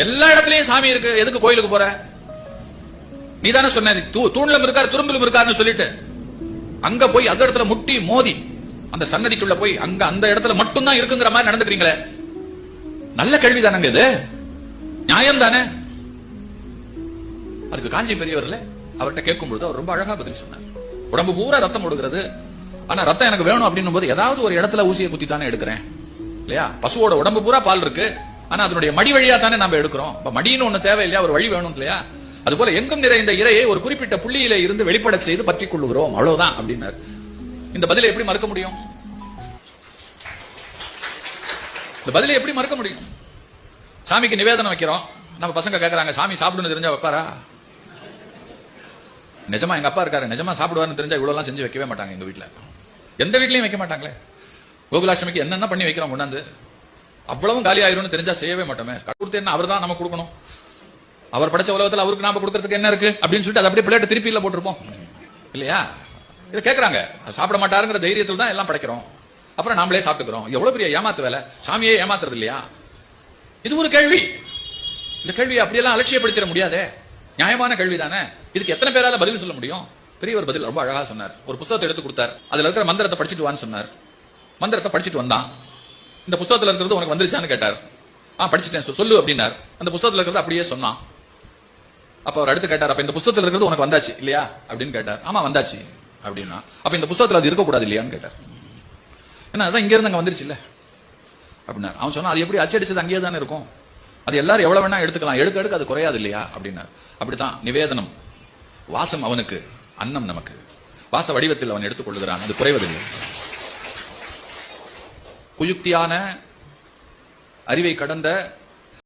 எல்லா இடத்துலயும் சாமி இருக்கு, எதுக்கு கோயிலுக்கு போற? நீ தானே சொன்ன தூண்ல இருக்காரு துரும்பிலும் இருக்காருன்னு சொல்லிட்டு அங்க போய் அந்த இடத்துல முட்டி மோதி அந்த சன்னதிக்குள்ள போய் அங்க அந்த இடத்துல மட்டும்தான் இருக்குங்கிற மாதிரி நடந்துக்கிறீங்களே, நல்ல கேள்வி தானங்க இது, நியாயம் தானே? அதுக்கு காஞ்சி பெரியவர்ல அவர்கிட்ட கேட்கும் பொழுது அவர் ரொம்ப அழகா பதில் சொன்னார். உடம்பு பூரா ரத்தம் ஓடுகிறது, ஆனா ரத்தம் எனக்கு வேணும் அப்படின்னும் போது ஏதாவது ஒரு இடத்துல ஊசியை குத்தி தானே எடுக்கிறேன் இல்லையா? பசுவோட உடம்பு பூரா பால் இருக்கு, ஆனா அதனுடைய மடி வழியா தானே நம்ம எடுக்கிறோம். மடின்னு ஒண்ணு தேவை இல்லையா, ஒரு வழி வேணும் இல்லையா? அது போல எங்கும் நிறைந்த இறையை ஒரு குறிப்பிட்ட புள்ளியில இருந்து வெளிப்பட செய்து பற்றிக் கொள்ளுகிறோம், அவ்வளவுதான் அப்படின்னாரு. இந்த பதிலை எப்படி மறுக்க முடியும்? இந்த பதிலை எப்படி மறுக்க முடியும்? சாமிக்கு நிவேதனம் வைக்கிறோம், நம்ம பசங்க கேட்கறாங்க சாமி சாப்பிடுன்னு தெரிஞ்சா வைப்பாரா? நிஜமா எங்க அப்பா இருக்காரு, நிஜமா சாப்பிடுவாருன்னு தெரிஞ்சா இவ்வளவு எல்லாம் செஞ்சு வைக்கவே மாட்டாங்க. எங்க வீட்டுல எந்த வீட்லயும் வைக்க மாட்டாங்களே. கோகுலாஷ்டமிக்கு என்னென்ன பண்ணி வைக்கிறோம் கொண்டாந்து, அவ்வளவும் காலி ஆயிரும்னு தெரிஞ்சா செய்யவே மாட்டோமே. கொடுத்து என்ன அவர் தான் நம்ம கொடுக்கணும், அவர் படைச்ச உலகத்தில் அவருக்கு நாம கொடுக்கறதுக்கு என்ன இருக்கு அப்படின்னு சொல்லிட்டு அதை அப்படியே பிளேட் திருப்பி இல்ல போட்டிருப்போம் இல்லையா? இதை கேட்கறாங்க, சாப்பிட மாட்டாருங்கிற தைரியத்தில் தான் எல்லாம் படைக்கிறோம், அப்புறம் நாமளே சாப்பிட்டுக்கிறோம். எவ்வளவு பெரிய ஏமாத்து வேலை, சாமியே ஏமாத்துறது இல்லையா? இது ஒரு கேள்வி. இந்த கேள்வியை அப்படியெல்லாம் அலட்சியப்படுத்திட முடியாதே, நியாயமான கேள்வி தானே. இதுக்கு எத்தனை பேரால பதில் சொல்ல முடியும்? பெரியவர் பதில் ரொம்ப அழகா சொன்னார். ஒரு புத்தகத்தை எடுத்து கொடுத்தார், அதுல இருக்கிற மந்திரத்தை படிச்சுட்டு வான்னு சொன்னார். மந்திரத்தை படிச்சுட்டு வந்தான். இந்த புத்தகத்துல இருக்கிறது உனக்கு வந்துருச்சான்னு கேட்டார். படிச்சுட்டேன் சொல்லு அப்படின்னார். அந்த புத்தகத்துல இருக்கிறது அப்படியே சொன்னான். அப்ப அவர் அடுத்து கேட்டார், அப்ப இந்த புத்தகத்துல இருக்கிறது உனக்கு வந்தாச்சு இல்லையா அப்படின்னு கேட்டார். ஆமா வந்தாச்சு அப்படின்னா, அப்ப இந்த புத்தகத்துல அது இருக்கக்கூடாது இல்லையான்னு கேட்டார். ஏன்னா அதான் இங்க இருந்து அங்க வந்துருச்சு இல்ல அப்படின்னா. அவன் சொன்னா அது எப்படி அச்சடிச்சது அங்கேயே தானே இருக்கும், அது எல்லாரும் எவ்வளவு வேணா எடுத்துக்கலாம், எடுக்க எடுக்க அது குறையாது இல்லையா அப்படின்னார். அப்படித்தான் நிவேதனம், வாசம் அவனுக்கு, அன்னம் நமக்கு. வாச வடிவத்தில் அவன் எடுத்துக் கொள்ளுகிறான், அது குறைவதில்லை. குயுக்தியான அறிவை கடந்த